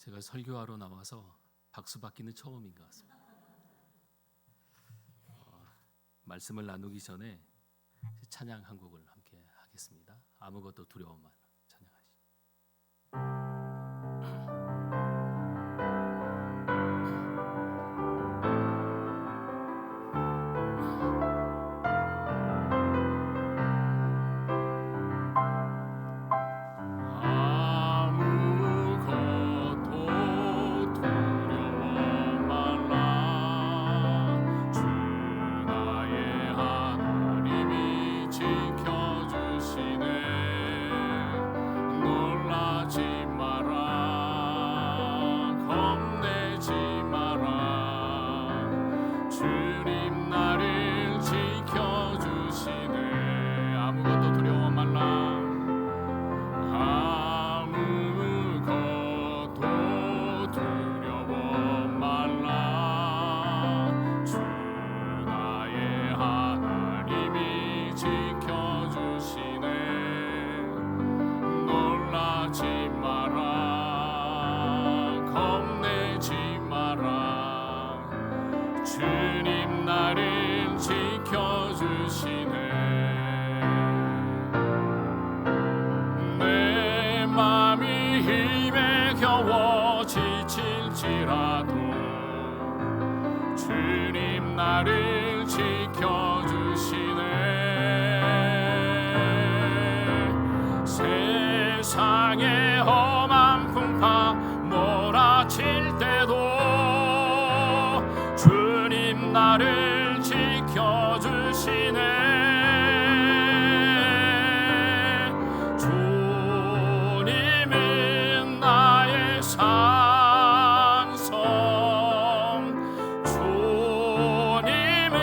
제가 설교하러 나와서 박수 받기는 처음인 것 같습니다. 말씀을 나누기 전에 찬양 한 곡을 함께 하겠습니다. 아무것도 두려움 말라 찬양하시죠. 주님 나를 지켜주시네. 내 맘이 힘에 겨워 지칠지라도 주님 나를 지켜주시네. 세상의 험한 풍파 몰아칠 때도 나를 지켜주시네. 주님은 나의 산성, 주님은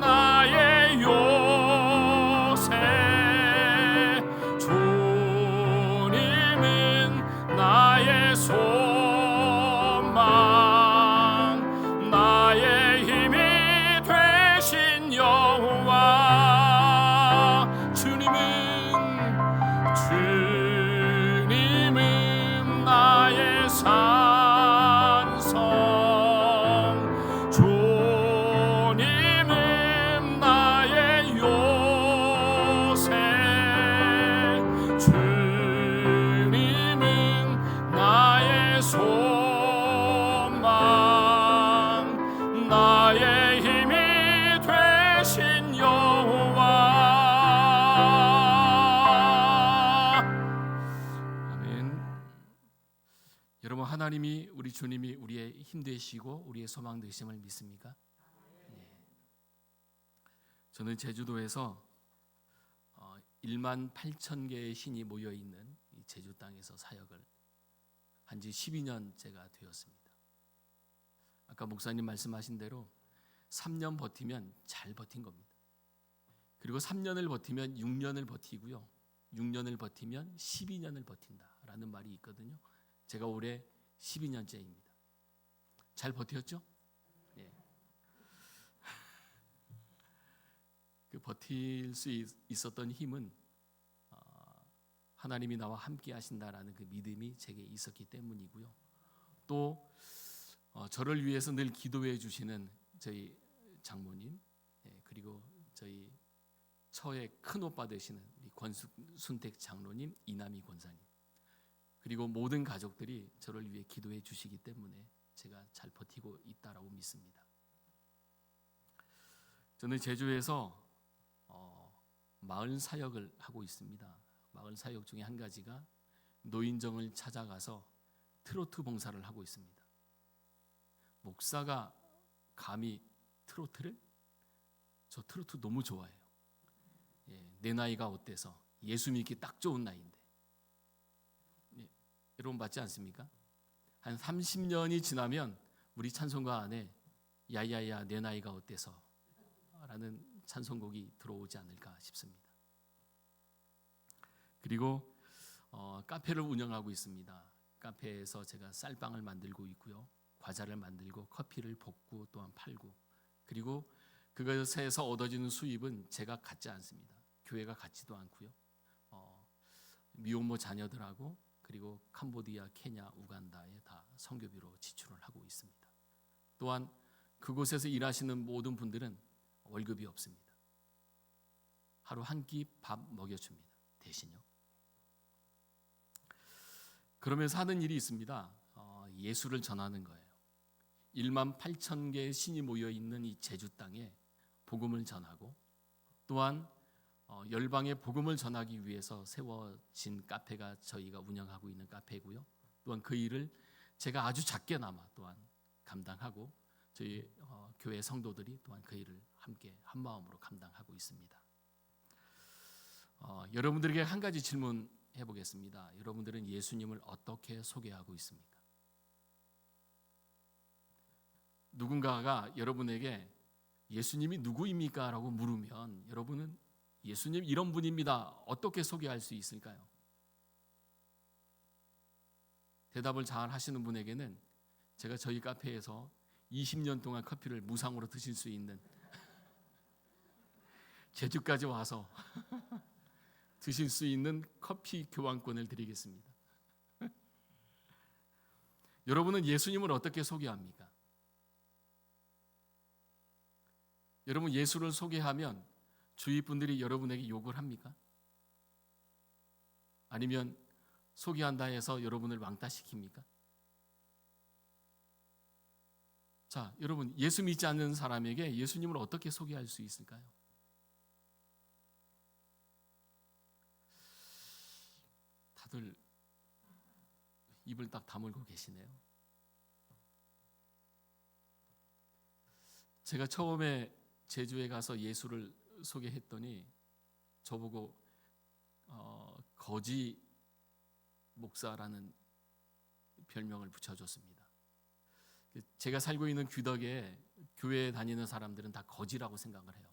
나의 요새, 주님은 나의 소망, 나의 주님은 나의 산성, 주님은 나의 요새, 주님은 나의 소망, 나의 힘이 되신 여호와. 여러분, 하나님이, 우리 주님이 우리의 힘 되시고 우리의 소망 되심을 믿습니까? 네. 저는 제주도에서 1만 8천 개의 신이 모여있는 이 제주 땅에서 사역을 한 지 12년째가 되었습니다. 아까 목사님 말씀하신 대로 3년 버티면 잘 버틴 겁니다. 그리고 3년을 버티면 6년을 버티고요, 6년을 버티면 12년을 버틴다라는 말이 있거든요. 제가 올해 12년째입니다. 잘 버텼죠? 예. 그 버틸 수 있었던 힘은 하나님이 나와 함께 하신다라는 그 믿음이 제게 있었기 때문이고요. 또 저를 위해서 늘 기도해 주시는 저희 장모님, 그리고 저희 처의 큰 오빠 되시는 우리 권순택 장로님, 이남희 권사님, 그리고 모든 가족들이 저를 위해 기도해 주시기 때문에 제가 잘 버티고 있다라고 믿습니다. 저는 제주에서 마을 사역을 하고 있습니다. 마을 사역 중에 한 가지가 노인정을 찾아가서 트로트 봉사를 하고 있습니다. 목사가 감히 트로트를? 저 트로트 너무 좋아해요. 내 나이가 어때서 예수 믿기 딱 좋은 나이인데. 여러분 맞지 않습니까? 한 30년이 지나면 우리 찬송가 안에 야야야 내 나이가 어때서 라는 찬송곡이 들어오지 않을까 싶습니다. 그리고 카페를 운영하고 있습니다. 카페에서 제가 쌀빵을 만들고 있고요, 과자를 만들고 커피를 볶고 또한 팔고, 그리고 그것에서 얻어지는 수입은 제가 갖지 않습니다. 교회가 갖지도 않고요, 미혼모 자녀들하고 그리고 캄보디아, 케냐, 우간다에 다 선교비로 지출을 하고 있습니다. 또한 그곳에서 일하시는 모든 분들은 월급이 없습니다. 하루 한 끼 밥 먹여줍니다. 대신요. 그러면서 하는 일이 있습니다. 예수를 전하는 거예요. 1만 8천 개의 신이 모여 있는 이 제주 땅에 복음을 전하고, 또한 열방에 복음을 전하기 위해서 세워진 카페가 저희가 운영하고 있는 카페고요. 또한 그 일을 제가 아주 작게나마 또한 감당하고, 저희 교회 성도들이 또한 그 일을 함께 한 마음으로 감당하고 있습니다. 여러분들에게 한 가지 질문 해보겠습니다. 여러분들은 예수님을 어떻게 소개하고 있습니까? 누군가가 여러분에게 예수님이 누구입니까? 라고 물으면 여러분은 예수님 이런 분입니다. 어떻게 소개할 수 있을까요? 대답을 잘 하시는 분에게는 제가 저희 카페에서 20년 동안 커피를 무상으로 드실 수 있는, 제주까지 와서 드실 수 있는 커피 교환권을 드리겠습니다. 여러분은 예수님을 어떻게 소개합니까? 여러분, 예수를 소개하면 주위 분들이 여러분에게 욕을 합니까? 아니면 소개한다 해서 여러분을 왕따시킵니까? 자, 여러분, 예수 믿지 않는 사람에게 예수님을 어떻게 소개할 수 있을까요? 다들 입을 딱 다물고 계시네요. 제가 처음에 제주에 가서 예수를 소개했더니 저보고 거지 목사라는 별명을 붙여줬습니다. 제가 살고 있는 귀덕에 교회에 다니는 사람들은 다 거지라고 생각을 해요.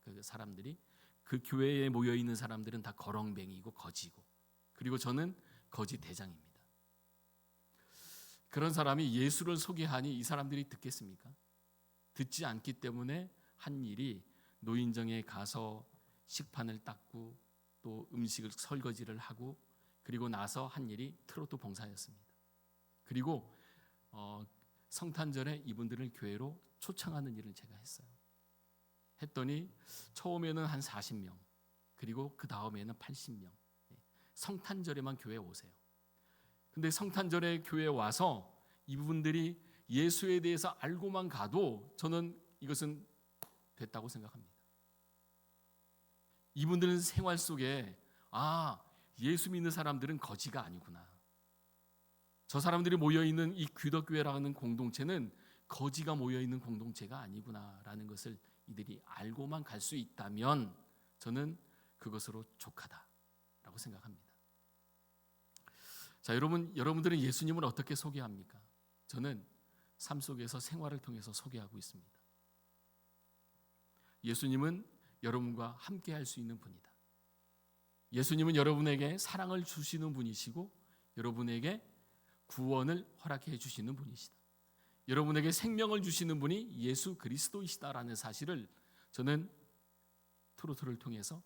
그 사람들이, 그 교회에 모여 있는 사람들은 다 거렁뱅이고 거지고, 그리고 저는 거지 대장입니다. 그런 사람이 예수를 소개하니 이 사람들이 듣겠습니까? 듣지 않기 때문에 한 일이 노인정에 가서 식판을 닦고 또 음식을 설거지를 하고, 그리고 나서 한 일이 트로트 봉사였습니다. 그리고 성탄절에 이분들을 교회로 초청하는 일을 제가 했어요. 했더니 처음에는 한 40명, 그리고 그 다음에는 80명. 성탄절에만 교회에 오세요. 근데 성탄절에 교회에 와서 이분들이 예수에 대해서 알고만 가도 저는 이것은 됐다고 생각합니다. 이분들은 생활 속에 예수 믿는 사람들은 거지가 아니구나. 저 사람들이 모여있는 이 귀덕교회라는 공동체는 거지가 모여있는 공동체가 아니구나라는 것을 이들이 알고만 갈 수 있다면 저는 그것으로 족하다라고 생각합니다. 자, 여러분들은 예수님을 어떻게 소개합니까? 저는 삶 속에서 생활을 통해서 소개하고 있습니다. 예수님은 여러분과 함께 할 수 있는 분이다. 예수님은 여러분에게 사랑을 주시는 분이시고 여러분에게 구원을 허락해 주시는 분이시다. 여러분에게 생명을 주시는 분이 예수 그리스도이시다라는 사실을 저는 트로트를 통해서,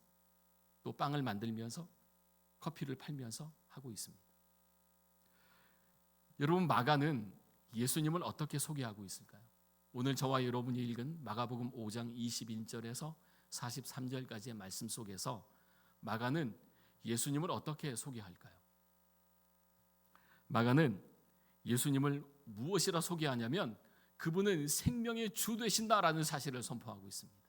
또 빵을 만들면서, 커피를 팔면서 하고 있습니다. 여러분, 마가는 예수님을 어떻게 소개하고 있을까요? 오늘 저와 여러분이 읽은 마가복음 5장 21절에서 43절까지의 말씀 속에서 마가는 예수님을 어떻게 소개할까요? 마가는 예수님을 무엇이라 소개하냐면 그분은 생명의 주 되신다라는 사실을 선포하고 있습니다.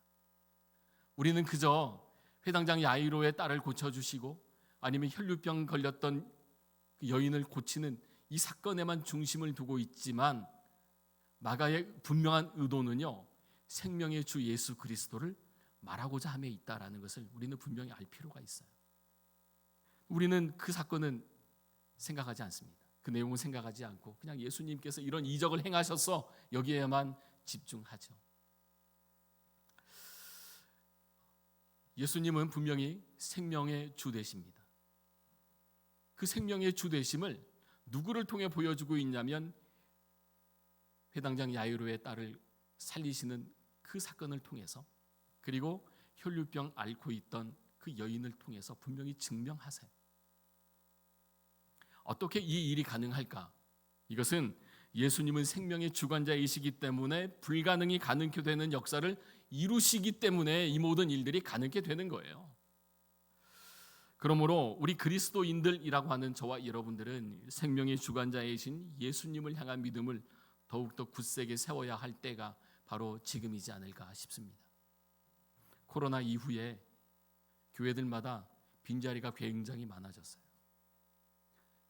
우리는 그저 회당장 야이로의 딸을 고쳐주시고 아니면 혈류병 걸렸던 그 여인을 고치는 이 사건에만 중심을 두고 있지만 마가의 분명한 의도는요, 생명의 주 예수 그리스도를 말하고자 함에 있다라는 것을 우리는 분명히 알 필요가 있어요. 우리는 그 사건은 생각하지 않습니다. 그 내용은 생각하지 않고 그냥 예수님께서 이런 이적을 행하셔서 여기에만 집중하죠. 예수님은 분명히 생명의 주 되십니다. 그 생명의 주 되심을 누구를 통해 보여주고 있냐면 회당장 야이로의 딸을 살리시는 그 사건을 통해서, 그리고 혈류병 앓고 있던 그 여인을 통해서 분명히 증명하세요. 어떻게 이 일이 가능할까? 이것은 예수님은 생명의 주관자이시기 때문에 불가능이 가능케 되는 역사를 이루시기 때문에 이 모든 일들이 가능케 되는 거예요. 그러므로 우리 그리스도인들이라고 하는 저와 여러분들은 생명의 주관자이신 예수님을 향한 믿음을 더욱더 굳세게 세워야 할 때가 바로 지금이지 않을까 싶습니다. 코로나 이후에 교회들마다 빈자리가 굉장히 많아졌어요.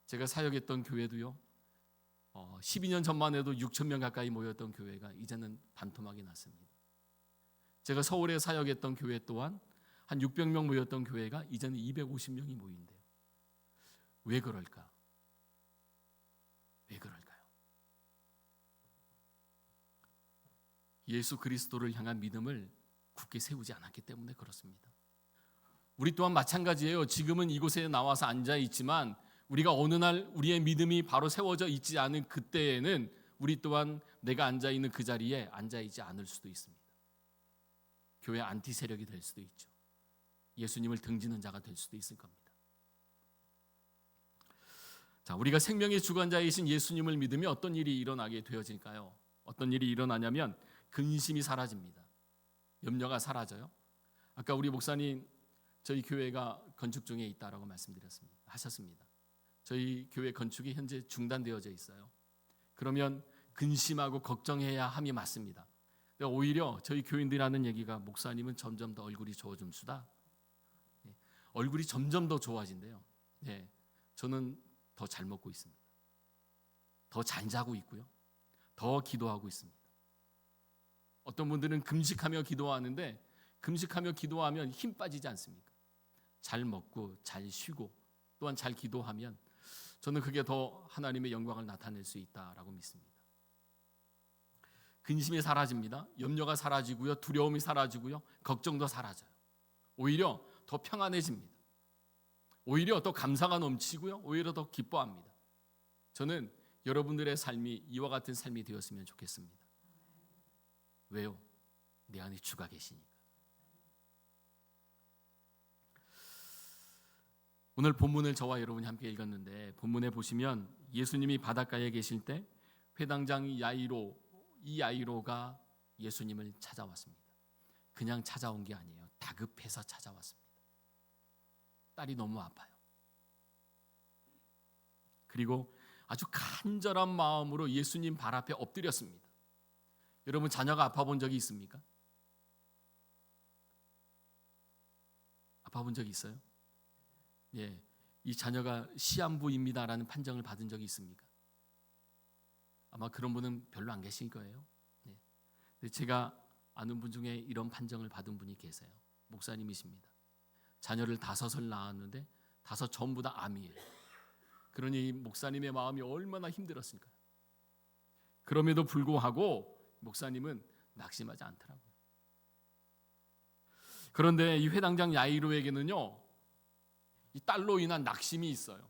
제가 사역했던 교회도요, 12년 전만 해도 6천 명 가까이 모였던 교회가 이제는 반토막이 났습니다. 제가 서울에 사역했던 교회 또한 한 600명 모였던 교회가 이제는 250명이 모인대요. 왜 그럴까? 왜 그럴까요? 예수 그리스도를 향한 믿음을 굳게 세우지 않았기 때문에 그렇습니다. 우리 또한 마찬가지예요. 지금은 이곳에 나와서 앉아 있지만 우리가 어느 날 우리의 믿음이 바로 세워져 있지 않은 그때에는 우리 또한 내가 앉아 있는 그 자리에 앉아 있지 않을 수도 있습니다. 교회 안티 세력이 될 수도 있죠. 예수님을 등지는 자가 될 수도 있을 겁니다. 자, 우리가 생명의 주관자이신 예수님을 믿으면 어떤 일이 일어나게 되어질까요? 어떤 일이 일어나냐면 근심이 사라집니다. 염려가 사라져요. 아까 우리 목사님 저희 교회가 건축 중에 있다라고 하셨습니다. 저희 교회 건축이 현재 중단되어져 있어요. 그러면 근심하고 걱정해야 함이 맞습니다. 오히려 저희 교인들이 하는 얘기가 목사님은 점점 더 얼굴이 좋아집수다. 얼굴이 점점 더 좋아진대요. 저는 더 잘 먹고 있습니다. 더 잘 자고 있고요. 더 기도하고 있습니다. 어떤 분들은 금식하며 기도하는데 금식하며 기도하면 힘 빠지지 않습니까? 잘 먹고 잘 쉬고 또한 잘 기도하면 저는 그게 더 하나님의 영광을 나타낼 수 있다라고 믿습니다. 근심이 사라집니다. 염려가 사라지고요. 두려움이 사라지고요. 걱정도 사라져요. 오히려 더 평안해집니다. 오히려 더 감사가 넘치고요. 오히려 더 기뻐합니다. 저는 여러분들의 삶이 이와 같은 삶이 되었으면 좋겠습니다. 왜요? 내 안에 주가 계시니까. 오늘 본문을 저와 여러분이 함께 읽었는데 본문에 보시면 예수님이 바닷가에 계실 때 회당장 야이로가 예수님을 찾아왔습니다. 그냥 찾아온 게 아니에요. 다급해서 찾아왔습니다. 딸이 너무 아파요. 그리고 아주 간절한 마음으로 예수님 발 앞에 엎드렸습니다. 여러분 자녀가 아파 본 적이 있습니까? 아파 본 적이 있어요? 예, 이 자녀가 시한부입니다라는 판정을 받은 적이 있습니까? 아마 그런 분은 별로 안 계실 거예요. 근데 제가 아는 분 중에 이런 판정을 받은 분이 계세요. 목사님이십니다. 자녀를 5을 낳았는데 5 전부 다 암이에요. 그러니 목사님의 마음이 얼마나 힘들었을까요? 그럼에도 불구하고 목사님은 낙심하지 않더라고요. 그런데 이 회당장 야이로에게는요, 이 딸로 인한 낙심이 있어요.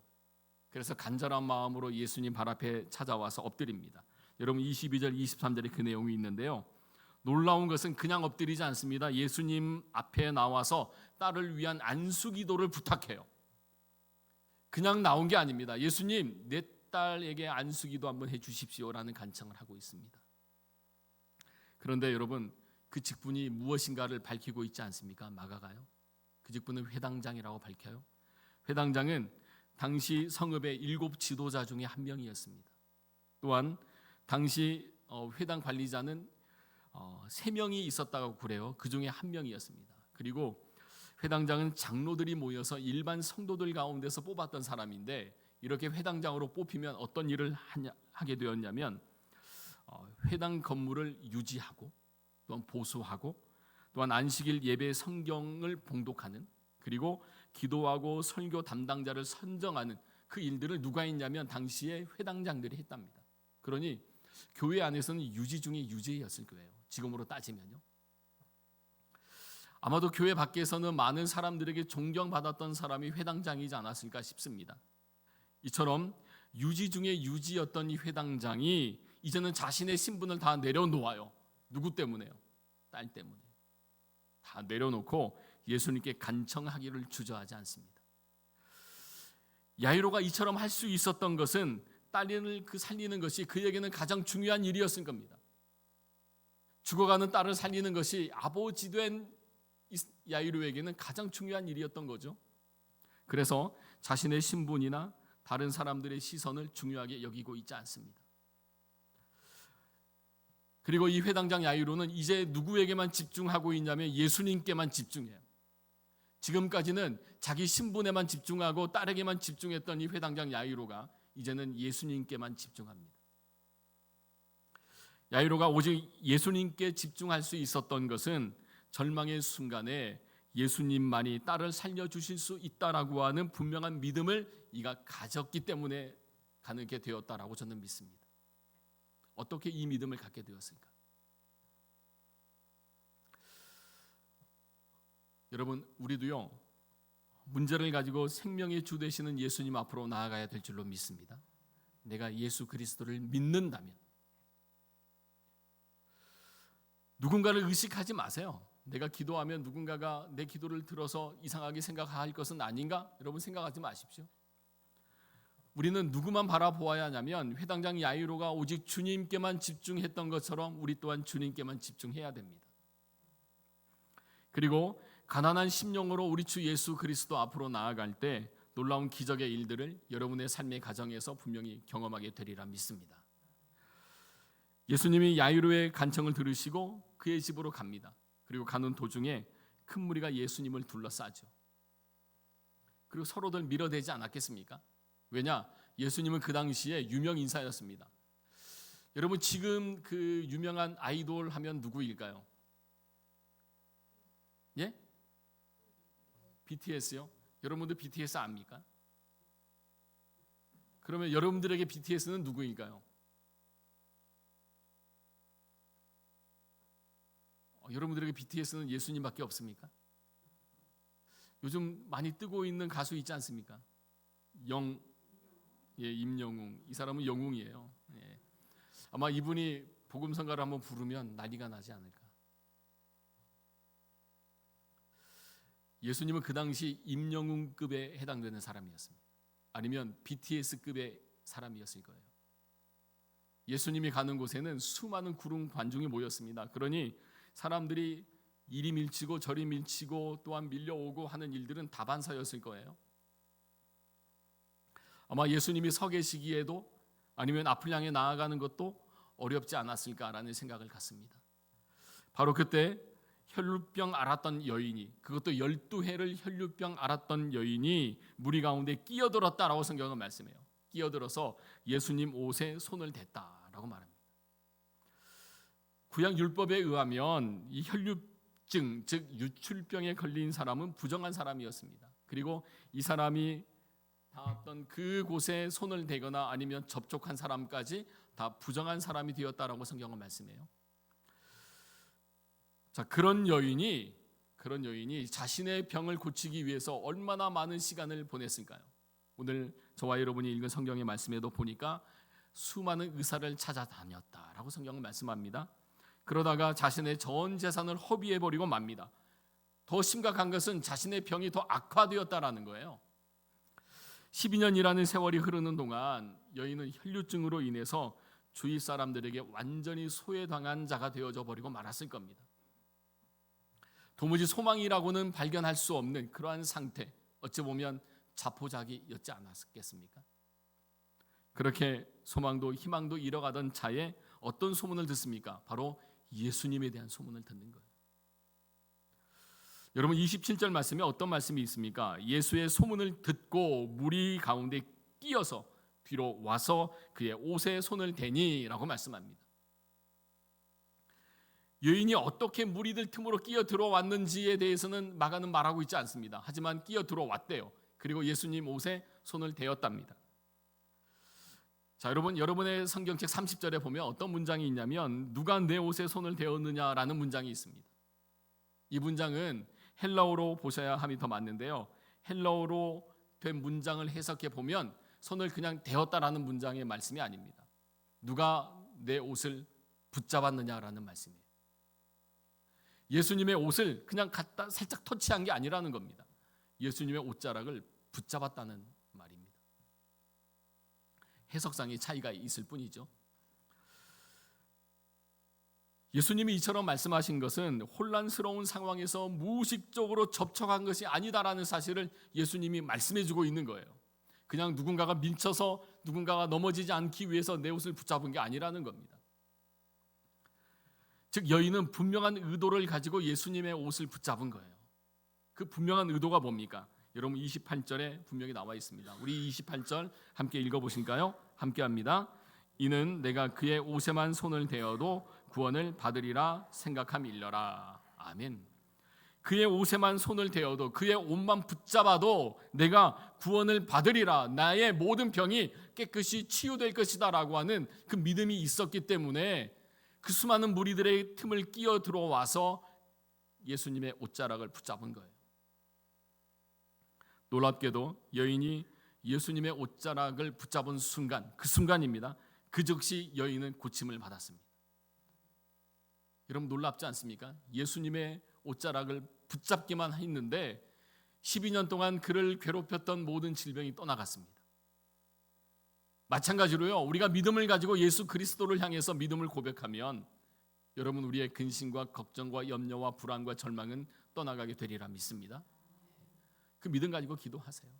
그래서 간절한 마음으로 예수님 발 앞에 찾아와서 엎드립니다. 여러분 22절 23절에 그 내용이 있는데요. 놀라운 것은 그냥 엎드리지 않습니다. 예수님 앞에 나와서 딸을 위한 안수기도를 부탁해요. 그냥 나온 게 아닙니다. 예수님, 내 딸에게 안수기도 한번 해주십시오라는 간청을 하고 있습니다. 그런데 여러분 그 직분이 무엇인가를 밝히고 있지 않습니까? 마가가요. 그 직분은 회당장이라고 밝혀요. 회당장은 당시 성읍의 7 지도자 중에 한 명이었습니다. 또한 당시 회당 관리자는 3명이 있었다고 그래요. 그 중에 한 명이었습니다. 그리고 회당장은 장로들이 모여서 일반 성도들 가운데서 뽑았던 사람인데 이렇게 회당장으로 뽑히면 어떤 일을 하게 되었냐면 회당 건물을 유지하고 또한 보수하고 또한 안식일 예배 성경을 봉독하는 그리고 기도하고 설교 담당자를 선정하는 그 일들을 누가 했냐면 당시에 회당장들이 했답니다. 그러니 교회 안에서는 유지 중에 유지였을 거예요. 지금으로 따지면요. 아마도 교회 밖에서는 많은 사람들에게 존경받았던 사람이 회당장이지 않았을까 싶습니다. 이처럼 유지 중에 유지였던 이 회당장이 이제는 자신의 신분을 다 내려놓아요. 누구 때문에요? 딸 때문에. 다 내려놓고 예수님께 간청하기를 주저하지 않습니다. 야이로가 이처럼 할 수 있었던 것은 딸을 살리는 것이 그에게는 가장 중요한 일이었을 겁니다. 죽어가는 딸을 살리는 것이 아버지 된 야이로에게는 가장 중요한 일이었던 거죠. 그래서 자신의 신분이나 다른 사람들의 시선을 중요하게 여기고 있지 않습니다. 그리고 이 회당장 야이로는 이제 누구에게만 집중하고 있냐면 예수님께만 집중해요. 지금까지는 자기 신분에만 집중하고 딸에게만 집중했던 이 회당장 야이로가 이제는 예수님께만 집중합니다. 야이로가 오직 예수님께 집중할 수 있었던 것은 절망의 순간에 예수님만이 딸을 살려주실 수 있다라고 하는 분명한 믿음을 이가 가졌기 때문에 가능하게 되었다라고 저는 믿습니다. 어떻게 이 믿음을 갖게 되었을까? 여러분, 우리도요, 문제를 가지고 생명의 주 되시는 예수님 앞으로 나아가야 될 줄로 믿습니다. 내가 예수 그리스도를 믿는다면 누군가를 의식하지 마세요. 내가 기도하면 누군가가 내 기도를 들어서 이상하게 생각할 것은 아닌가? 여러분 생각하지 마십시오. 우리는 누구만 바라보아야 하냐면 회당장 야이로가 오직 주님께만 집중했던 것처럼 우리 또한 주님께만 집중해야 됩니다. 그리고 가난한 심령으로 우리 주 예수 그리스도 앞으로 나아갈 때 놀라운 기적의 일들을 여러분의 삶의 가정에서 분명히 경험하게 되리라 믿습니다. 예수님이 야이로의 간청을 들으시고 그의 집으로 갑니다. 그리고 가는 도중에 큰 무리가 예수님을 둘러싸죠. 그리고 서로들 밀어대지 않았겠습니까? 왜냐? 예수님은 그 당시에 유명 인사였습니다. 여러분 지금 그 유명한 아이돌 하면 누구일까요? 예? BTS요? 여러분들 BTS 압니까? 그러면 여러분들에게 BTS는 누구일까요? 여러분들에게 BTS는 예수님밖에 없습니까? 요즘 많이 뜨고 있는 가수 있지 않습니까? 임영웅. 이 사람은 영웅이에요. 예. 아마 이분이 복음성가를 한번 부르면 난리가 나지 않을까. 예수님은 그 당시 임영웅급에 해당되는 사람이었습니다. 아니면 BTS급의 사람이었을 거예요. 예수님이 가는 곳에는 수많은 구름 관중이 모였습니다. 그러니 사람들이 이리 밀치고 저리 밀치고 또한 밀려오고 하는 일들은 다반사였을 거예요. 아마 예수님이 서 계시기에도 아니면 앞을 향해 나아가는 것도 어렵지 않았을까라는 생각을 갖습니다. 바로 그때 혈루병 앓았던 여인이, 그것도 12해를 혈루병 앓았던 여인이 무리 가운데 끼어들었다라고 성경은 말씀해요. 끼어들어서 예수님 옷에 손을 댔다라고 말합니다. 구약 율법에 의하면 이 혈루증, 즉 유출병에 걸린 사람은 부정한 사람이었습니다. 그리고 이 사람이 닿았던 그곳에 손을 대거나 아니면 접촉한 사람까지 다 부정한 사람이 되었다라고 성경은 말씀해요. 자, 그런 여인이 자신의 병을 고치기 위해서 얼마나 많은 시간을 보냈을까요? 오늘 저와 여러분이 읽은 성경의 말씀에도 보니까 수많은 의사를 찾아다녔다라고 성경은 말씀합니다. 그러다가 자신의 전 재산을 허비해버리고 맙니다. 더 심각한 것은 자신의 병이 더 악화되었다라는 거예요. 12년이라는 세월이 흐르는 동안 여인은 혈류증으로 인해서 주위 사람들에게 완전히 소외당한 자가 되어져 버리고 말았을 겁니다. 도무지 소망이라고는 발견할 수 없는 그러한 상태, 어찌 보면 자포자기였지 않았겠습니까? 그렇게 소망도 희망도 잃어가던 차에 어떤 소문을 듣습니까? 바로 예수님에 대한 소문을 듣는 거예요. 여러분 27절 말씀에 어떤 말씀이 있습니까? 예수의 소문을 듣고 무리 가운데 끼어서 뒤로 와서 그의 옷에 손을 대니라고 말씀합니다. 여인이 어떻게 무리들 틈으로 끼어 들어왔는지에 대해서는 마가는 말하고 있지 않습니다. 하지만 끼어 들어왔대요. 그리고 예수님 옷에 손을 대었답니다. 자, 여러분의 성경책 30절에 보면 어떤 문장이 있냐면 누가 내 옷에 손을 대었느냐라는 문장이 있습니다. 이 문장은 헬라어로 보셔야 함이 더 맞는데요. 헬라어로 된 문장을 해석해 보면 손을 그냥 대었다라는 문장의 말씀이 아닙니다. 누가 내 옷을 붙잡았느냐라는 말씀이에요. 예수님의 옷을 그냥 갖다 살짝 터치한 게 아니라는 겁니다. 예수님의 옷자락을 붙잡았다는 말입니다. 해석상의 차이가 있을 뿐이죠. 예수님이 이처럼 말씀하신 것은 혼란스러운 상황에서 무의식적으로 접촉한 것이 아니다라는 사실을 예수님이 말씀해 주고 있는 거예요. 그냥 누군가가 밀쳐서 누군가가 넘어지지 않기 위해서 내 옷을 붙잡은 게 아니라는 겁니다. 즉 여인은 분명한 의도를 가지고 예수님의 옷을 붙잡은 거예요. 그 분명한 의도가 뭡니까? 여러분 28절에 분명히 나와 있습니다. 우리 28절 함께 읽어보실까요? 함께 합니다. 이는 내가 그의 옷에만 손을 대어도 구원을 받으리라 생각함일러라. 아멘. 그의 옷에만 손을 대어도, 그의 옷만 붙잡아도 내가 구원을 받으리라, 나의 모든 병이 깨끗이 치유될 것이다 라고 하는 그 믿음이 있었기 때문에 그 수많은 무리들의 틈을 끼어 들어와서 예수님의 옷자락을 붙잡은 거예요. 놀랍게도 여인이 예수님의 옷자락을 붙잡은 순간, 그 순간입니다. 그 즉시 여인은 고침을 받았습니다. 여러분 놀랍지 않습니까? 예수님의 옷자락을 붙잡기만 했는데 12년 동안 그를 괴롭혔던 모든 질병이 떠나갔습니다. 마찬가지로요, 우리가 믿음을 가지고 예수 그리스도를 향해서 믿음을 고백하면 여러분 우리의 근심과 걱정과 염려와 불안과 절망은 떠나가게 되리라 믿습니다. 그 믿음 가지고 기도하세요.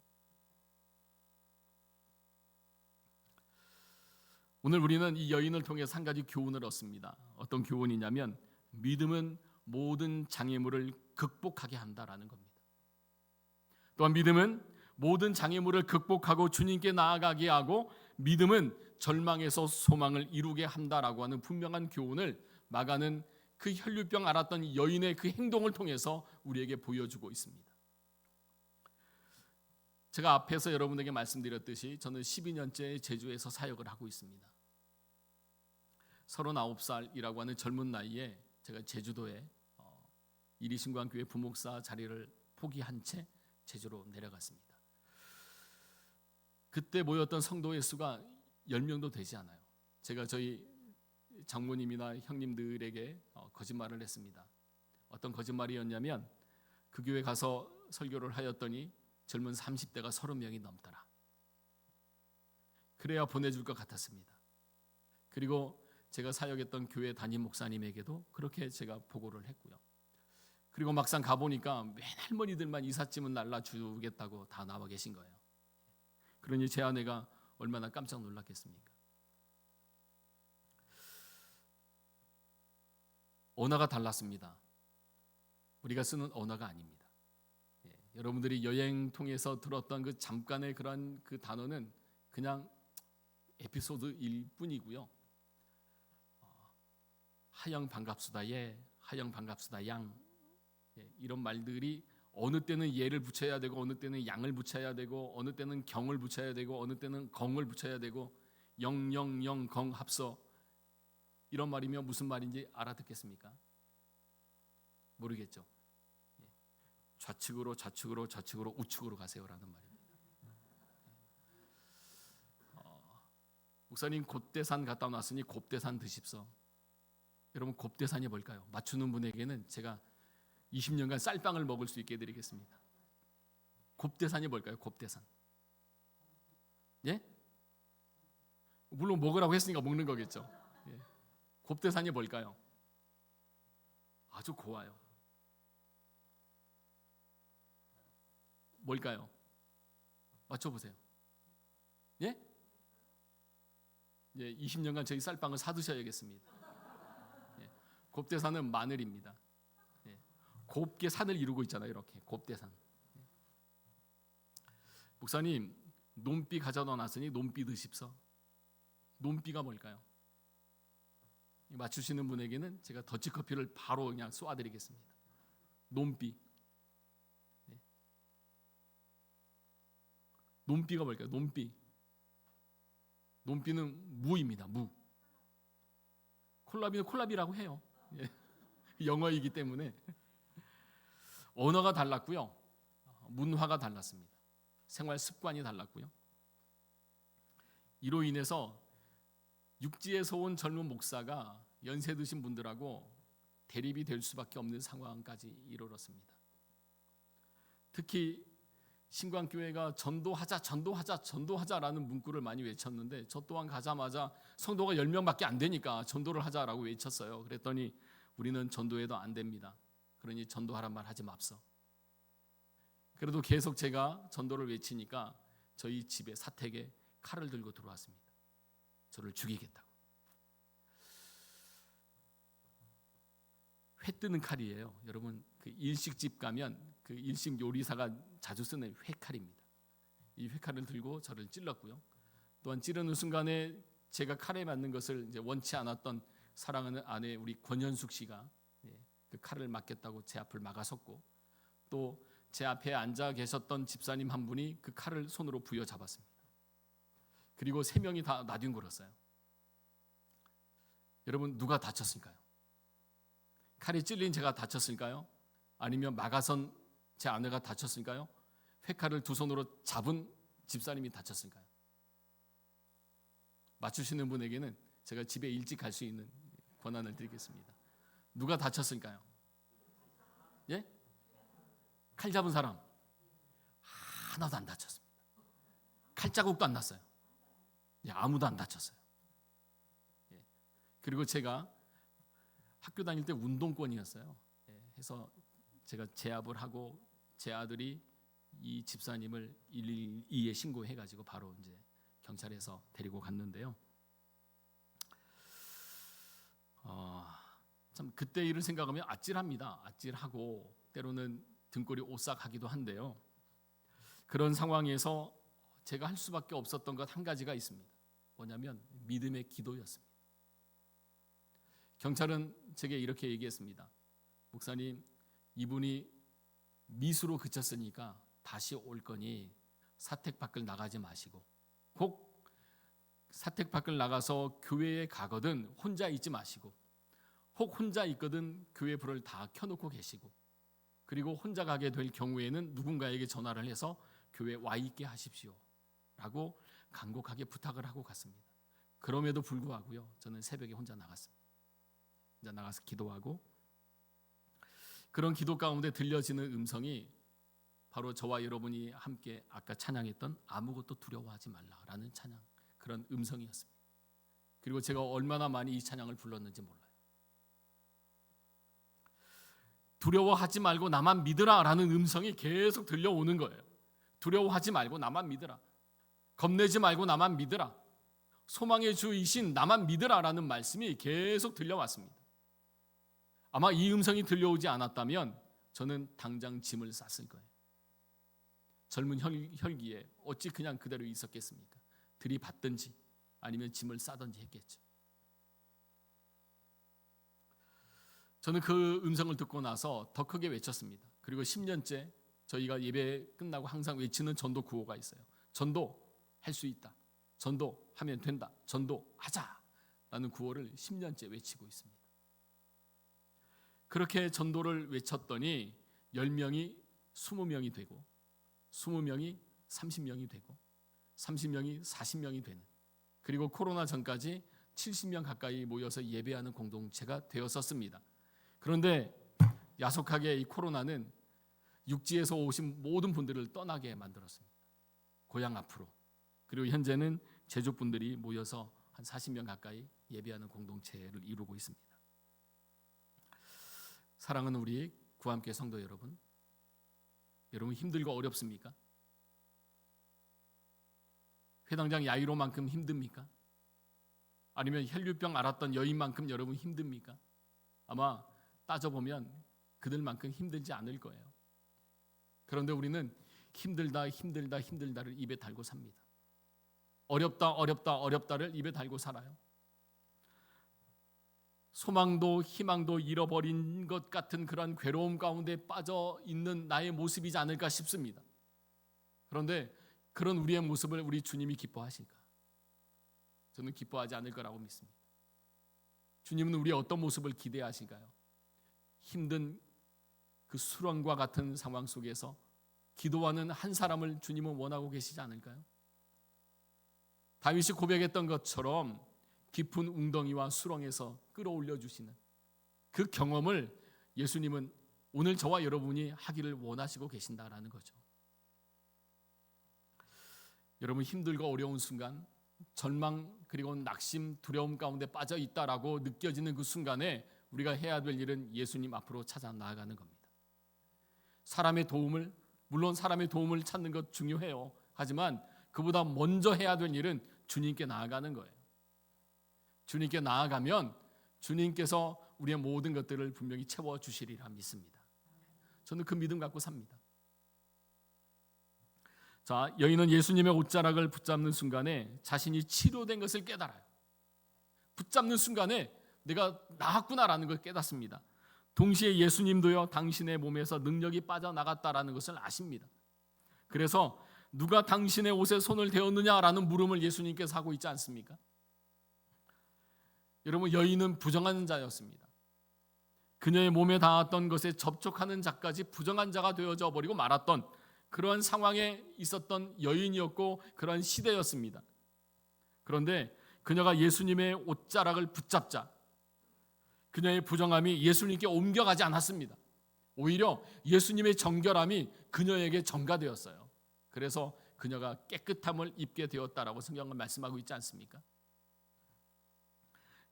오늘 우리는 이 여인을 통해서 한 가지 교훈을 얻습니다. 어떤 교훈이냐면 믿음은 모든 장애물을 극복하게 한다라는 겁니다. 또한 믿음은 모든 장애물을 극복하고 주님께 나아가게 하고 믿음은 절망에서 소망을 이루게 한다라고 하는 분명한 교훈을 마가는 그 혈류병 앓았던 여인의 그 행동을 통해서 우리에게 보여주고 있습니다. 제가 앞에서 여러분에게 말씀드렸듯이 저는 12년째 제주에서 사역을 하고 있습니다. 39살이라고 하는 젊은 나이에 제가 제주도에 이리신광교회 부목사 자리를 포기한 채 제주로 내려갔습니다. 그때 모였던 성도의 수가 10명도 되지 않아요. 제가 저희 장모님이나 형님들에게 거짓말을 했습니다. 어떤 거짓말이었냐면 그 교회 가서 설교를 하였더니 젊은 30대가 30명이 넘더라. 그래야 보내줄 것 같았습니다. 그리고 제가 사역했던 교회 담임 목사님에게도 그렇게 제가 보고를 했고요. 그리고 막상 가보니까 맨 할머니들만 이삿짐은 날라주겠다고 다 나와 계신 거예요. 그러니 제 아내가 얼마나 깜짝 놀랐겠습니까? 언어가 달랐습니다. 우리가 쓰는 언어가 아닙니다. 여러분들이 여행 통해서 들었던 그 잠깐의 그런 그 단어는 그냥 에피소드일 뿐이고요. 하영 반갑수다 예, 하영 반갑수다 양, 이런 말들이 어느 때는 예를 붙여야 되고 어느 때는 양을 붙여야 되고 어느 때는 경을 붙여야 되고 어느 때는 건을 붙여야 되고 영영영 건 합서, 이런 말이면 무슨 말인지 알아듣겠습니까? 모르겠죠. 좌측으로 좌측으로 좌측으로 우측으로 가세요라는 말입니다. 목사님 곱대산 갔다 왔으니 곱대산 드십소. 여러분 곱대산이 뭘까요? 맞추는 분에게는 제가 20년간 쌀빵을 먹을 수 있게 해드리겠습니다. 곱대산이 뭘까요? 곱대산. 예? 물론 먹으라고 했으니까 먹는 거겠죠. 예. 곱대산이 뭘까요? 아주 고와요. 뭘까요? 맞춰보세요. 예? 예, 20년간 저희 쌀빵을 사드셔야겠습니다. 예, 곱대산은 마늘입니다. 예, 곱게 산을 이루고 있잖아요. 이렇게 곱대산. 예. 목사님 논비 가져다 놨으니 논비 드십소. 논비가 뭘까요? 맞추시는 분에게는 제가 더치커피를 바로 그냥 쏘아드리겠습니다. 논비. 논비가 뭘까요? 논비. 논비는 무입니다. 무. 콜라비는 콜라비라고 해요. 예. 영어이기 때문에 언어가 달랐고요. 문화가 달랐습니다. 생활 습관이 달랐고요. 이로 인해서 육지에서 온 젊은 목사가 연세 드신 분들하고 대립이 될 수밖에 없는 상황까지 이르렀습니다. 특히 신광교회가 전도하자라는 문구를 많이 외쳤는데 저 또한 가자마자 성도가 10명밖에 안 되니까 전도를 하자라고 외쳤어요. 그랬더니 우리는 전도해도 안 됩니다. 그러니 전도하란 말 하지 맙소. 그래도 계속 제가 전도를 외치니까 저희 집에 사택에 칼을 들고 들어왔습니다. 저를 죽이겠다고. 회 뜨는 칼이에요. 여러분 그 일식집 가면 그 일식 요리사가 자주 쓰는 회칼입니다. 이 회칼을 들고 저를 찔렀고요. 또한 찌르는 순간에 제가 칼에 맞는 것을 이제 원치 않았던 사랑하는 아내 우리 권현숙 씨가 그 칼을 맞겠다고 제 앞을 막아섰고, 또 제 앞에 앉아 계셨던 집사님 한 분이 그 칼을 손으로 부여잡았습니다. 그리고 3명이 다 나뒹굴었어요. 여러분 누가 다쳤을까요? 칼이 찔린 제가 다쳤을까요? 아니면 막아선 제 아내가 다쳤을까요? 회칼을 두 손으로 잡은 집사님이 다쳤을까요? 맞추시는 분에게는 제가 집에 일찍 갈 수 있는 권한을 드리겠습니다. 누가 다쳤을까요? 예? 칼 잡은 사람 하나도 안 다쳤습니다. 칼자국도 안 났어요. 아무도 안 다쳤어요. 그리고 제가 학교 다닐 때 운동권이었어요. 해서 제가 재합을 하고 제 아들이 이 집사님을 112에 신고해가지고 바로 이제 경찰에서 데리고 갔는데요. 참 그때 일을 생각하면 아찔합니다. 아찔하고 때로는 등골이 오싹하기도 한데요. 그런 상황에서 제가 할 수밖에 없었던 것 한 가지가 있습니다. 뭐냐면 믿음의 기도였습니다. 경찰은 제게 이렇게 얘기했습니다. 목사님, 이분이 미수로 그쳤으니까 다시 올 거니 사택 밖을 나가지 마시고 꼭 사택 밖을 나가서 교회에 가거든 혼자 있지 마시고, 혹 혼자 있거든 교회 불을 다 켜놓고 계시고, 그리고 혼자 가게 될 경우에는 누군가에게 전화를 해서 교회에 와 있게 하십시오 라고 간곡하게 부탁을 하고 갔습니다. 그럼에도 불구하고요, 저는 새벽에 혼자 나갔습니다. 혼자 나가서 기도하고, 그런 기도 가운데 들려지는 음성이 바로 저와 여러분이 함께 아까 찬양했던 아무것도 두려워하지 말라라는 찬양, 그런 음성이었습니다. 그리고 제가 얼마나 많이 이 찬양을 불렀는지 몰라요. 두려워하지 말고 나만 믿으라 라는 음성이 계속 들려오는 거예요. 두려워하지 말고 나만 믿으라. 겁내지 말고 나만 믿으라. 소망의 주이신 나만 믿으라 라는 말씀이 계속 들려왔습니다. 아마 이 음성이 들려오지 않았다면 저는 당장 짐을 쌌을 거예요. 젊은 혈기에 어찌 그냥 그대로 있었겠습니까? 들이받든지 아니면 짐을 싸든지 했겠죠. 저는 그 음성을 듣고 나서 더 크게 외쳤습니다. 그리고 10년째 저희가 예배 끝나고 항상 외치는 전도 구호가 있어요. 전도할 수 있다. 전도하면 된다. 전도하자. 라는 구호를 10년째 외치고 있습니다. 그렇게 전도를 외쳤더니 10명이 20명이 되고, 20명이 30명이 되고, 30명이 40명이 되는, 그리고 코로나 전까지 70명 가까이 모여서 예배하는 공동체가 되었었습니다. 그런데 야속하게 이 코로나는 육지에서 오신 모든 분들을 떠나게 만들었습니다. 고향 앞으로. 그리고 현재는 제족분들이 모여서 한 40명 가까이 예배하는 공동체를 이루고 있습니다. 사랑하는 우리 구함교회 성도 여러분, 여러분 힘들고 어렵습니까? 회당장 야이로만큼 힘듭니까? 아니면 혈류병 앓았던 여인만큼 여러분 힘듭니까? 아마 따져보면 그들만큼 힘들지 않을 거예요. 그런데 우리는 힘들다를 입에 달고 삽니다. 어렵다를 입에 달고 살아요. 소망도 희망도 잃어버린 것 같은 그런 괴로움 가운데 빠져 있는 나의 모습이지 않을까 싶습니다. 그런데 그런 우리의 모습을 우리 주님이 기뻐하실까? 저는 기뻐하지 않을 거라고 믿습니다. 주님은 우리의 어떤 모습을 기대하실까요? 힘든 그 수렁과 같은 상황 속에서 기도하는 한 사람을 주님은 원하고 계시지 않을까요? 다윗이 고백했던 것처럼 깊은 웅덩이와 수렁에서 끌어올려 주시는 그 경험을 예수님은 오늘 저와 여러분이 하기를 원하시고 계신다라는 거죠. 여러분, 힘들고 어려운 순간, 절망 그리고 낙심, 두려움 가운데 빠져 있다라고 느껴지는 그 순간에 우리가 해야 될 일은 예수님 앞으로 찾아 나아가는 겁니다. 물론 사람의 도움을 찾는 것 중요해요. 하지만 그보다 먼저 해야 될 일은 주님께 나아가는 거예요. 주님께 나아가면 주님께서 우리의 모든 것들을 분명히 채워주시리라 믿습니다. 저는 그 믿음 갖고 삽니다. 자, 여인은 예수님의 옷자락을 붙잡는 순간에 자신이 치료된 것을 깨달아요. 붙잡는 순간에 내가 나았구나라는 걸 깨닫습니다. 동시에 예수님도요, 당신의 몸에서 능력이 빠져나갔다라는 것을 아십니다. 그래서 누가 당신의 옷에 손을 대었느냐라는 물음을 예수님께서 하고 있지 않습니까? 여러분, 여인은 부정한 자였습니다. 그녀의 몸에 닿았던 것에 접촉하는 자까지 부정한 자가 되어져 버리고 말았던 그러한 상황에 있었던 여인이었고 그러한 시대였습니다. 그런데 그녀가 예수님의 옷자락을 붙잡자 그녀의 부정함이 예수님께 옮겨가지 않았습니다. 오히려 예수님의 정결함이 그녀에게 전가되었어요. 그래서 그녀가 깨끗함을 입게 되었다라고 성경은 말씀하고 있지 않습니까?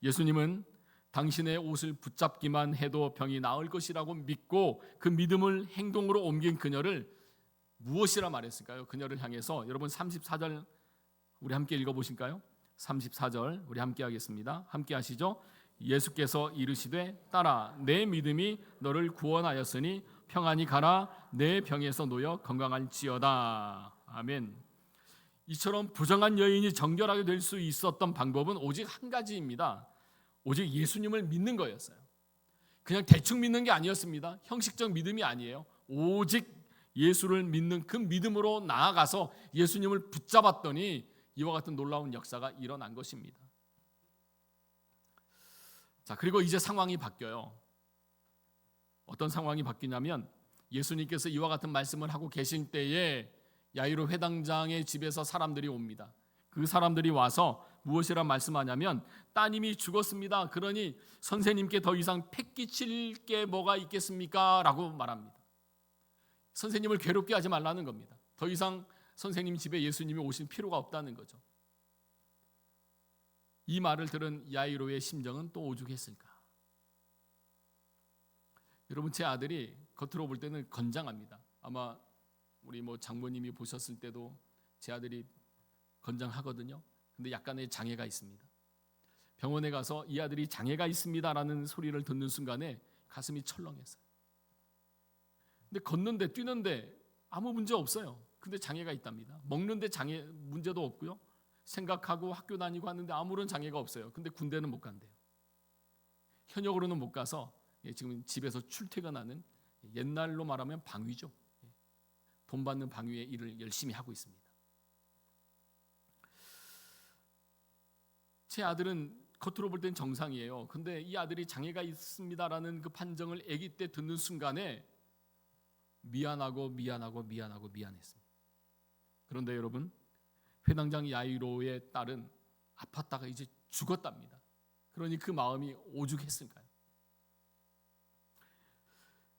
예수님은 당신의 옷을 붙잡기만 해도 병이 나을 것이라고 믿고 그 믿음을 행동으로 옮긴 그녀를 무엇이라 말했을까요? 그녀를 향해서 여러분 34절 우리 함께 읽어보실까요? 34절 우리 함께 하겠습니다. 함께 하시죠. 예수께서 이르시되 딸아 내 믿음이 너를 구원하였으니 평안히 가라 내 병에서 놓여 건강할지어다. 아멘. 이처럼 부정한 여인이 정결하게 될 수 있었던 방법은 오직 한 가지입니다. 오직 예수님을 믿는 거였어요. 그냥 대충 믿는 게 아니었습니다. 형식적 믿음이 아니에요. 오직 예수를 믿는 그 믿음으로 나아가서 예수님을 붙잡았더니 이와 같은 놀라운 역사가 일어난 것입니다. 자, 그리고 이제 상황이 바뀌어요. 어떤 상황이 바뀌냐면 예수님께서 이와 같은 말씀을 하고 계신 때에 야이로 회당장의 집에서 사람들이 옵니다. 그 사람들이 와서 무엇이라 말씀하냐면 따님이 죽었습니다. 그러니 선생님께 더 이상 패끼칠 게 뭐가 있겠습니까? 라고 말합니다. 선생님을 괴롭게 하지 말라는 겁니다. 더 이상 선생님 집에 예수님이 오실 필요가 없다는 거죠. 이 말을 들은 야이로의 심정은 또 오죽했을까? 여러분, 제 아들이 겉으로 볼 때는 건장합니다. 아마 우리 장모님이 보셨을 때도 제 아들이 건장하거든요. 근데 약간의 장애가 있습니다. 병원에 가서 이 아들이 장애가 있습니다라는 소리를 듣는 순간에 가슴이 철렁했어요. 근데 걷는데 뛰는데 아무 문제 없어요. 근데 장애가 있답니다. 먹는데 장애 문제도 없고요. 생각하고 학교 다니고 하는데 아무런 장애가 없어요. 근데 군대는 못 간대요. 현역으로는 못 가서 지금 집에서 출퇴근하는 옛날로 말하면 방위죠. 돈 받는 방위의 일을 열심히 하고 있습니다. 제 아들은 겉으로 볼 땐 정상이에요. 근데 이 아들이 장애가 있습니다라는 그 판정을 아기 때 듣는 순간에 미안했습니다. 그런데 여러분, 회당장 야이로의 딸은 아팠다가 이제 죽었답니다. 그러니 그 마음이 오죽했을까요?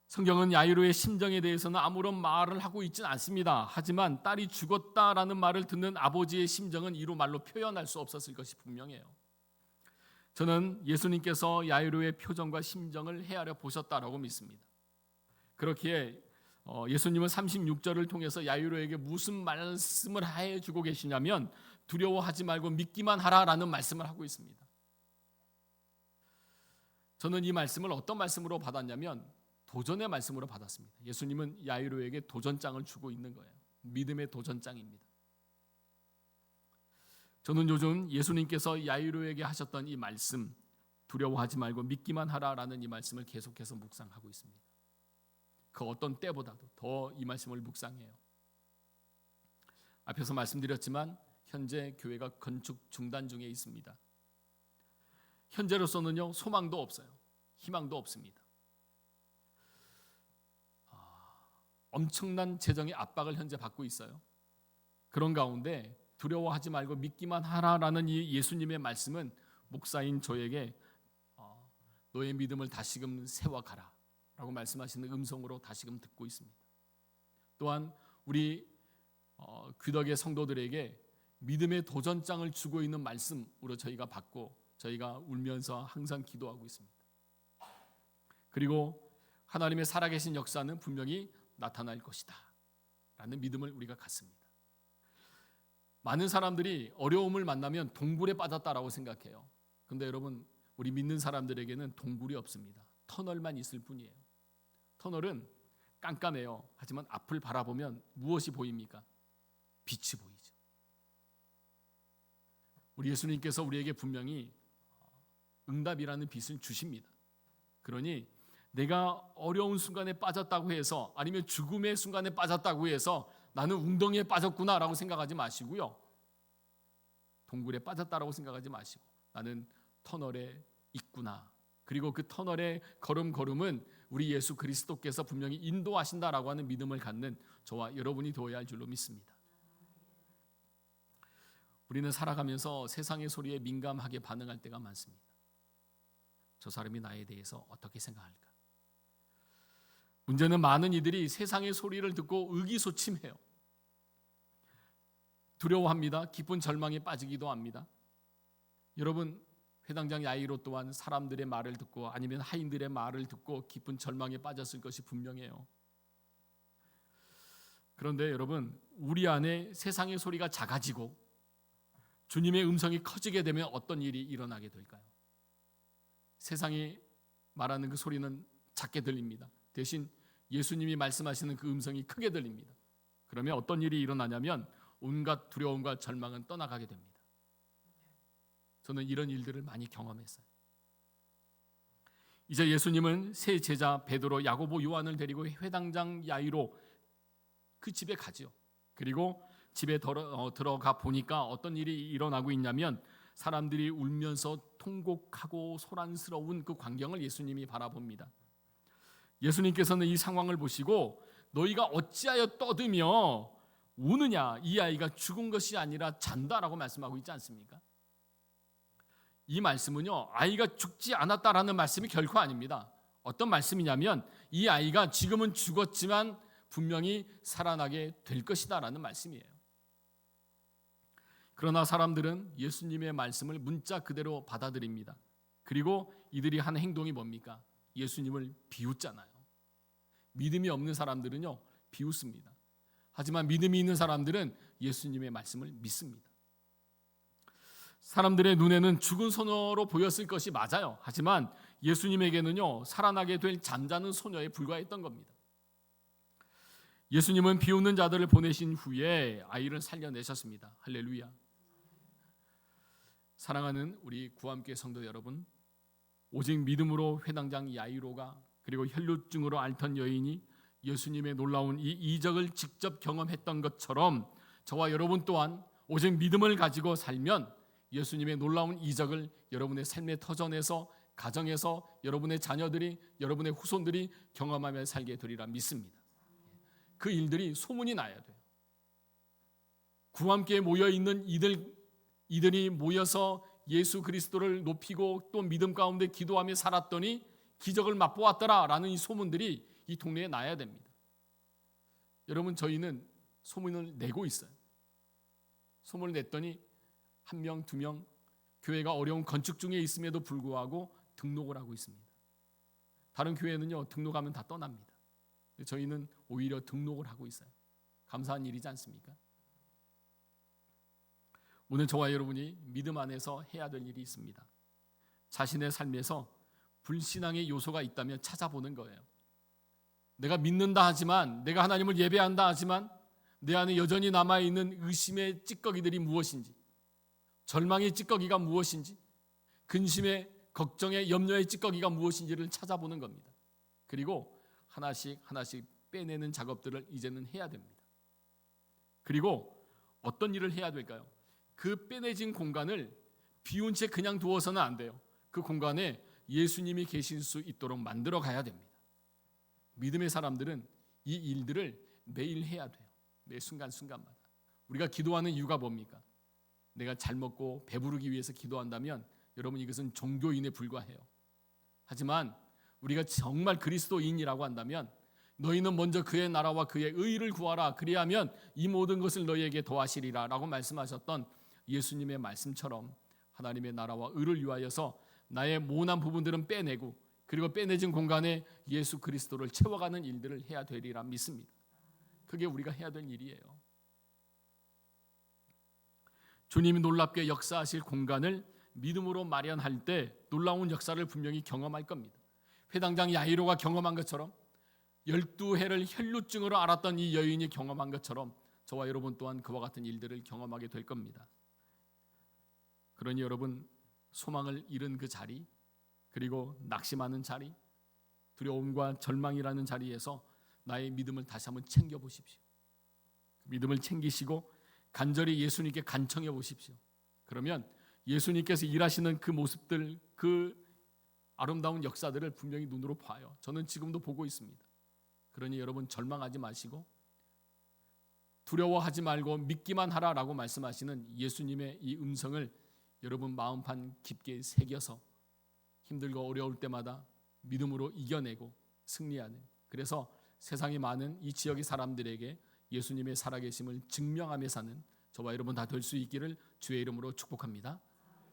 성경은 야이로의 심정에 대해서는 아무런 말을 하고 있지는 않습니다. 하지만 딸이 죽었다라는 말을 듣는 아버지의 심정은 이루 말로 표현할 수 없었을 것이 분명해요. 저는 예수님께서 야이로의 표정과 심정을 헤아려 보셨다라고 믿습니다. 그렇기에 예수님은 36절을 통해서 야이로에게 무슨 말씀을 해주고 계시냐면 두려워하지 말고 믿기만 하라라는 말씀을 하고 있습니다. 저는 이 말씀을 어떤 말씀으로 받았냐면 도전의 말씀으로 받았습니다. 예수님은 야이로에게 도전장을 주고 있는 거예요. 믿음의 도전장입니다. 저는 요즘 예수님께서 야이로에게 하셨던 이 말씀, 두려워하지 말고 믿기만 하라라는 이 말씀을 계속해서 묵상하고 있습니다. 그 어떤 때보다도 더 이 말씀을 묵상해요. 앞에서 말씀드렸지만 현재 교회가 건축 중단 중에 있습니다. 현재로서는요, 소망도 없어요. 희망도 없습니다. 엄청난 재정의 압박을 현재 받고 있어요. 그런 가운데 두려워하지 말고 믿기만 하라라는 이 예수님의 말씀은 목사인 저에게 너의 믿음을 다시금 세워가라 라고 말씀하시는 음성으로 다시금 듣고 있습니다. 또한 우리 귀덕의 성도들에게 믿음의 도전장을 주고 있는 말씀으로 저희가 받고 저희가 울면서 항상 기도하고 있습니다. 그리고 하나님의 살아계신 역사는 분명히 나타날 것이다 라는 믿음을 우리가 갖습니다. 많은 사람들이 어려움을 만나면 동굴에 빠졌다라고 생각해요. 그런데 여러분, 우리 믿는 사람들에게는 동굴이 없습니다. 터널만 있을 뿐이에요. 터널은 깜깜해요. 하지만 앞을 바라보면 무엇이 보입니까? 빛이 보이죠. 우리 예수님께서 우리에게 분명히 응답이라는 빛을 주십니다. 그러니 내가 어려운 순간에 빠졌다고 해서, 아니면 죽음의 순간에 빠졌다고 해서 나는 웅덩이에 빠졌구나라고 생각하지 마시고요. 동굴에 빠졌다라고 생각하지 마시고 나는 터널에 있구나. 그리고 그 터널의 걸음걸음은 우리 예수 그리스도께서 분명히 인도하신다라고 하는 믿음을 갖는 저와 여러분이 되어야 할 줄로 믿습니다. 우리는 살아가면서 세상의 소리에 민감하게 반응할 때가 많습니다. 저 사람이 나에 대해서 어떻게 생각할까? 문제는 많은 이들이 세상의 소리를 듣고 의기소침해요. 두려워합니다. 깊은 절망에 빠지기도 합니다. 여러분, 회당장 야이로 또한 사람들의 말을 듣고 아니면 하인들의 말을 듣고 깊은 절망에 빠졌을 것이 분명해요. 그런데 여러분, 우리 안에 세상의 소리가 작아지고 주님의 음성이 커지게 되면 어떤 일이 일어나게 될까요? 세상이 말하는 그 소리는 작게 들립니다. 대신 예수님이 말씀하시는 그 음성이 크게 들립니다. 그러면 어떤 일이 일어나냐면 온갖 두려움과 절망은 떠나가게 됩니다. 저는 이런 일들을 많이 경험했어요. 이제 예수님은 세 제자 베드로, 야고보, 요한을 데리고 회당장 야이로 그 집에 가죠. 그리고 집에 들어가 보니까 어떤 일이 일어나고 있냐면 사람들이 울면서 통곡하고 소란스러운 그 광경을 예수님이 바라봅니다. 예수님께서는 이 상황을 보시고 너희가 어찌하여 떠들며 우느냐, 이 아이가 죽은 것이 아니라 잔다라고 말씀하고 있지 않습니까? 이 말씀은요, 아이가 죽지 않았다라는 말씀이 결코 아닙니다. 어떤 말씀이냐면 이 아이가 지금은 죽었지만 분명히 살아나게 될 것이다라는 말씀이에요. 그러나 사람들은 예수님의 말씀을 문자 그대로 받아들입니다. 그리고 이들이 한 행동이 뭡니까? 예수님을 비웃잖아요. 믿음이 없는 사람들은요, 비웃습니다. 하지만 믿음이 있는 사람들은 예수님의 말씀을 믿습니다. 사람들의 눈에는 죽은 소녀로 보였을 것이 맞아요. 하지만 예수님에게는요, 살아나게 될 잠자는 소녀에 불과했던 겁니다. 예수님은 비웃는 자들을 보내신 후에 아이를 살려내셨습니다. 할렐루야. 사랑하는 우리 구함교회 성도 여러분, 오직 믿음으로 회당장 야이로가, 그리고 혈루증으로 앓던 여인이 예수님의 놀라운 이 이적을 직접 경험했던 것처럼 저와 여러분 또한 오직 믿음을 가지고 살면 예수님의 놀라운 이적을 여러분의 삶의 터전에서, 가정에서 여러분의 자녀들이, 여러분의 후손들이 경험하며 살게 되리라 믿습니다. 그 일들이 소문이 나야 돼요. 구함교회에 모여있는 이들이 모여서 예수 그리스도를 높이고 또 믿음 가운데 기도하며 살았더니 기적을 맛보았더라라는 이 소문들이 이 동네에 나야 됩니다. 여러분, 저희는 소문을 내고 있어요. 소문을 냈더니 1명, 2명, 교회가 어려운 건축 중에 있음에도 불구하고 등록을 하고 있습니다. 다른 교회는요, 등록하면 다 떠납니다. 저희는 오히려 등록을 하고 있어요. 감사한 일이지 않습니까? 오늘 저와 여러분이 믿음 안에서 해야 될 일이 있습니다. 자신의 삶에서 불신앙의 요소가 있다면 찾아보는 거예요. 내가 믿는다 하지만, 내가 하나님을 예배한다 하지만 내 안에 여전히 남아있는 의심의 찌꺼기들이 무엇인지, 절망의 찌꺼기가 무엇인지, 근심의, 걱정의, 염려의 찌꺼기가 무엇인지를 찾아보는 겁니다. 그리고 하나씩 하나씩 빼내는 작업들을 이제는 해야 됩니다. 그리고 어떤 일을 해야 될까요? 그 빼내진 공간을 비운 채 그냥 두어서는 안 돼요. 그 공간에 예수님이 계실 수 있도록 만들어 가야 됩니다. 믿음의 사람들은 이 일들을 매일 해야 돼요. 매 순간순간마다. 우리가 기도하는 이유가 뭡니까? 내가 잘 먹고 배부르기 위해서 기도한다면 여러분, 이것은 종교인에 불과해요. 하지만 우리가 정말 그리스도인이라고 한다면 너희는 먼저 그의 나라와 그의 의를 구하라. 그리하면 이 모든 것을 너희에게 더하시리라 라고 말씀하셨던 예수님의 말씀처럼 하나님의 나라와 의를 위하여서 나의 모난 부분들은 빼내고, 그리고 빼내진 공간에 예수 그리스도를 채워가는 일들을 해야 되리라 믿습니다. 그게 우리가 해야 될 일이에요. 주님이 놀랍게 역사하실 공간을 믿음으로 마련할 때 놀라운 역사를 분명히 경험할 겁니다. 회당장 야이로가 경험한 것처럼, 12해를 혈루증으로 앓았던 이 여인이 경험한 것처럼 저와 여러분 또한 그와 같은 일들을 경험하게 될 겁니다. 그러니 여러분, 소망을 잃은 그 자리, 그리고 낙심하는 자리, 두려움과 절망이라는 자리에서 나의 믿음을 다시 한번 챙겨보십시오. 믿음을 챙기시고 간절히 예수님께 간청해 보십시오. 그러면 예수님께서 일하시는 그 모습들, 그 아름다운 역사들을 분명히 눈으로 봐요. 저는 지금도 보고 있습니다. 그러니 여러분, 절망하지 마시고 두려워하지 말고 믿기만 하라라고 말씀하시는 예수님의 이 음성을 여러분 마음판 깊게 새겨서 힘들고 어려울 때마다 믿음으로 이겨내고 승리하는, 그래서 세상에 많은 이 지역의 사람들에게 예수님의 살아계심을 증명하며 사는 저와 여러분 다 될 수 있기를 주의 이름으로 축복합니다.